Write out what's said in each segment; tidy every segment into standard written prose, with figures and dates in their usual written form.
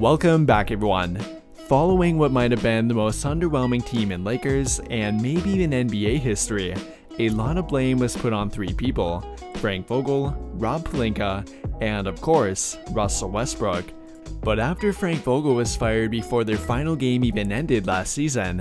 Welcome back everyone. Following what might have been the most underwhelming team in Lakers and maybe even NBA history, a lot of blame was put on three people: Frank Vogel, Rob Pelinka, and of course, Russell Westbrook. But after Frank Vogel was fired before their final game even ended last season,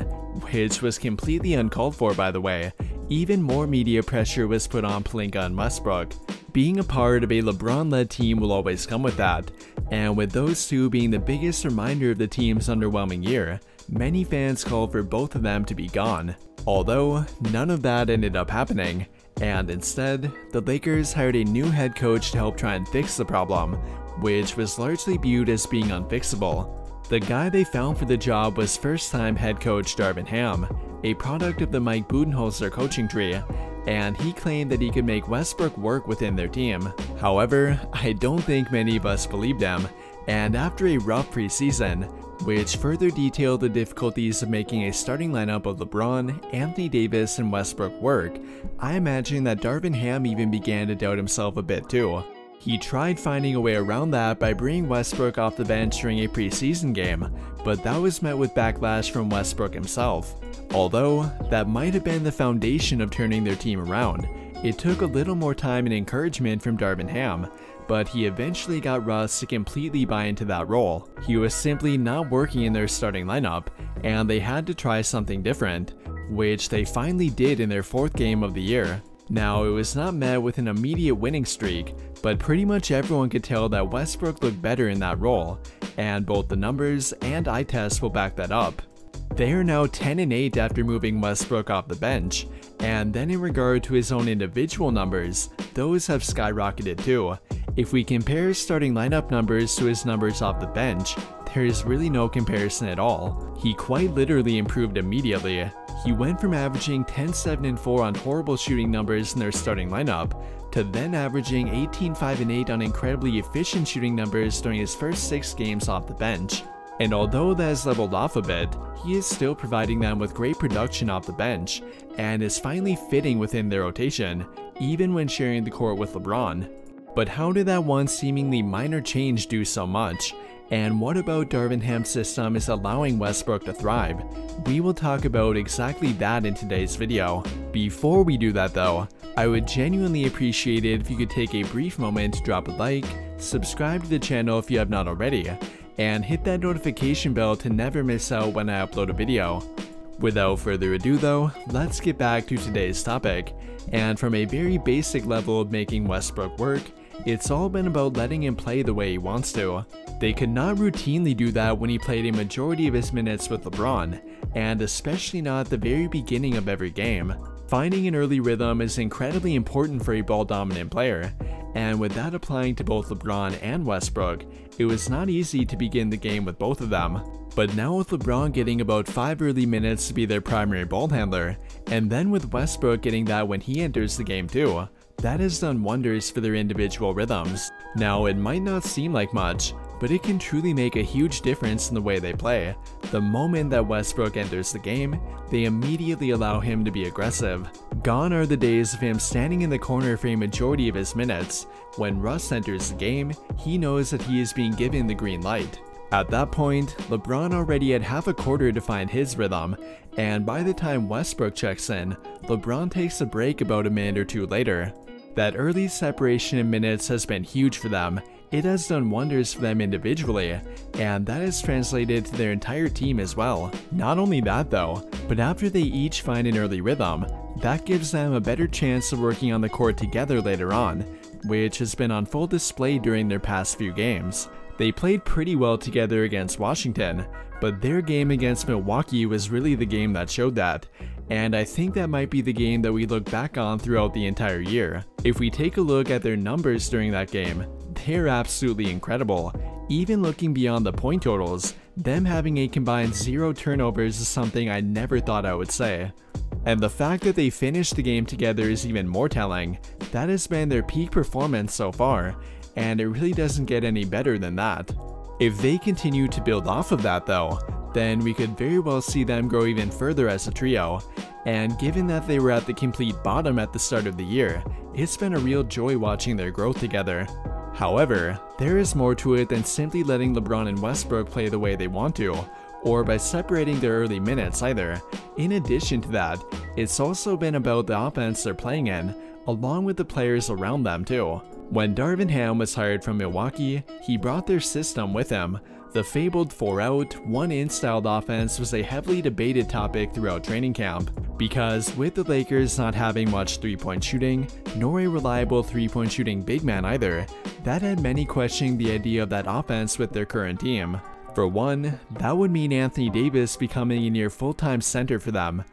which was completely uncalled for by the way, even more media pressure was put on Pelinka and Westbrook. Being a part of a LeBron-led team will always come with that, and with those two being the biggest reminder of the team's underwhelming year, many fans called for both of them to be gone. Although, none of that ended up happening, and instead, the Lakers hired a new head coach to help try and fix the problem, which was largely viewed as being unfixable. The guy they found for the job was first-time head coach Darvin, a product of the Mike Budenholzer coaching tree, and he claimed that he could make Westbrook work within their team. However, I don't think many of us believed him, and after a rough preseason, which further detailed the difficulties of making a starting lineup of LeBron, Anthony Davis, and Westbrook work, I imagine that Darvin even began to doubt himself a bit too. He tried finding a way around that by bringing Westbrook off the bench during a preseason game, but that was met with backlash from Westbrook himself. Although, that might have been the foundation of turning their team around, it took a little more time and encouragement from Darvin, but he eventually got Russ to completely buy into that role. He was simply not working in their starting lineup, and they had to try something different, which they finally did in their fourth game of the year. Now, it was not met with an immediate winning streak, but pretty much everyone could tell that Westbrook looked better in that role, and both the numbers and eye tests will back that up. They are now 10-8 after moving Westbrook off the bench, and then in regard to his own individual numbers, those have skyrocketed too. If we compare his starting lineup numbers to his numbers off the bench, there is really no comparison at all. He quite literally improved immediately. He went from averaging 10-7-4 on horrible shooting numbers in their starting lineup, to then averaging 18-5-8 on incredibly efficient shooting numbers during his first 6 games off the bench. And although that has leveled off a bit, he is still providing them with great production off the bench, and is finally fitting within their rotation, even when sharing the court with LeBron. But how did that one seemingly minor change do so much? And what about Darvin's system is allowing Westbrook to thrive? We will talk about exactly that in today's video. Before we do that though, I would genuinely appreciate it if you could take a brief moment to drop a like, subscribe to the channel if you have not already, and hit that notification bell to never miss out when I upload a video. Without further ado though, let's get back to today's topic, and from a very basic level of making Westbrook work, it's all been about letting him play the way he wants to. They could not routinely do that when he played a majority of his minutes with LeBron, and especially not at the very beginning of every game. Finding an early rhythm is incredibly important for a ball-dominant player, and with that applying to both LeBron and Westbrook, it was not easy to begin the game with both of them. But now with LeBron getting about 5 early minutes to be their primary ball handler, and then with Westbrook getting that when he enters the game too, that has done wonders for their individual rhythms. Now, it might not seem like much, but it can truly make a huge difference in the way they play. The moment that Westbrook enters the game, they immediately allow him to be aggressive. Gone are the days of him standing in the corner for a majority of his minutes. When Russ enters the game, he knows that he is being given the green light. At that point, LeBron already had half a quarter to find his rhythm, and by the time Westbrook checks in, LeBron takes a break about a minute or two later. That early separation in minutes has been huge for them. It has done wonders for them individually, and that has translated to their entire team as well. Not only that though, but after they each find an early rhythm, that gives them a better chance of working on the court together later on, which has been on full display during their past few games. They played pretty well together against Washington, but their game against Milwaukee was really the game that showed that, and I think that might be the game that we look back on throughout the entire year. If we take a look at their numbers during that game, they're absolutely incredible. Even looking beyond the point totals, them having a combined 0 turnovers is something I never thought I would say. And the fact that they finished the game together is even more telling. That has been their peak performance so far, and it really doesn't get any better than that. If they continue to build off of that though, then we could very well see them grow even further as a trio, and given that they were at the complete bottom at the start of the year, it's been a real joy watching their growth together. However, there is more to it than simply letting LeBron and Westbrook play the way they want to, or by separating their early minutes either. In addition to that, it's also been about the offense they're playing in, along with the players around them too. When Darvin Ham was hired from Milwaukee, he brought their system with him. The fabled 4-out, 1-in styled offense was a heavily debated topic throughout training camp, because with the Lakers not having much 3-point shooting, nor a reliable 3-point shooting big man either, that had many questioning the idea of that offense with their current team. For one, that would mean Anthony Davis becoming a near full-time center for them,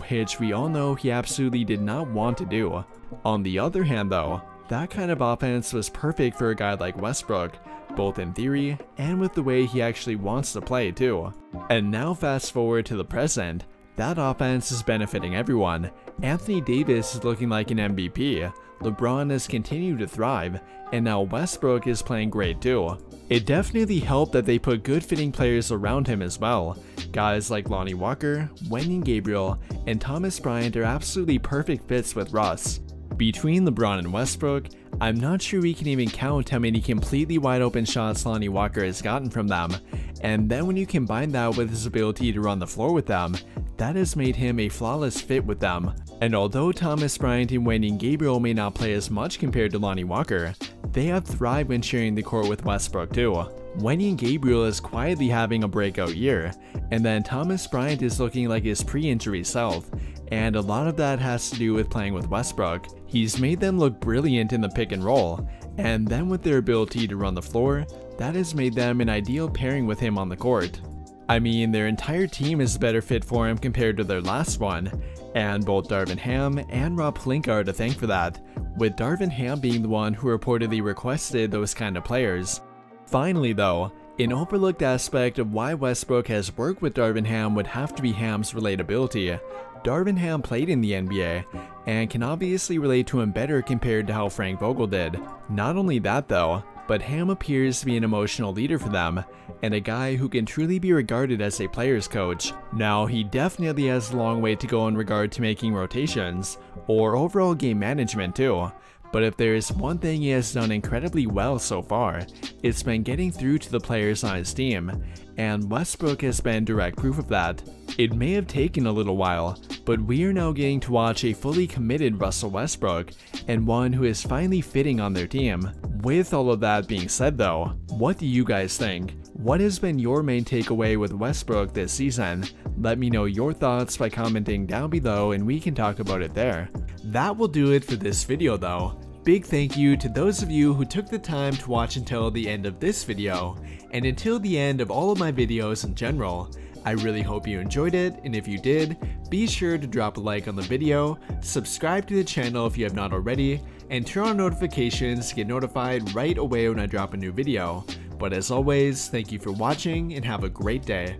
which we all know he absolutely did not want to do. On the other hand though, that kind of offense was perfect for a guy like Westbrook, both in theory and with the way he actually wants to play too. And now fast forward to the present, that offense is benefiting everyone. Anthony Davis is looking like an MVP, LeBron has continued to thrive, and now Westbrook is playing great too. It definitely helped that they put good fitting players around him as well. Guys like Lonnie Walker, Wenyen Gabriel, and Thomas Bryant are absolutely perfect fits with Russ. Between LeBron and Westbrook, I'm not sure we can even count how many completely wide open shots Lonnie Walker has gotten from them, and then when you combine that with his ability to run the floor with them, that has made him a flawless fit with them. And although Thomas Bryant and Wenyen Gabriel may not play as much compared to Lonnie Walker, they have thrived when sharing the court with Westbrook too. Wenyen Gabriel is quietly having a breakout year, and then Thomas Bryant is looking like his pre-injury self, and a lot of that has to do with playing with Westbrook. He's made them look brilliant in the pick and roll, and then with their ability to run the floor, that has made them an ideal pairing with him on the court. I mean, their entire team is a better fit for him compared to their last one, and both Darvin Ham and Rob Pelinka are to thank for that, with Darvin Ham being the one who reportedly requested those kind of players. Finally though, an overlooked aspect of why Westbrook has worked with Darvin Ham would have to be Ham's relatability. Darvin Ham played in the NBA, and can obviously relate to him better compared to how Frank Vogel did. Not only that though, but Ham appears to be an emotional leader for them, and a guy who can truly be regarded as a player's coach. Now, he definitely has a long way to go in regard to making rotations, or overall game management too, but if there is one thing he has done incredibly well so far, it's been getting through to the players on his team, and Westbrook has been direct proof of that. It may have taken a little while, but we are now getting to watch a fully committed Russell Westbrook, and one who is finally fitting on their team. With all of that being said though, what do you guys think? What has been your main takeaway with Westbrook this season? Let me know your thoughts by commenting down below and we can talk about it there. That will do it for this video though. Big thank you to those of you who took the time to watch until the end of this video, and until the end of all of my videos in general. I really hope you enjoyed it, and if you did, be sure to drop a like on the video, subscribe to the channel if you have not already, and turn on notifications to get notified right away when I drop a new video. But as always, thank you for watching and have a great day.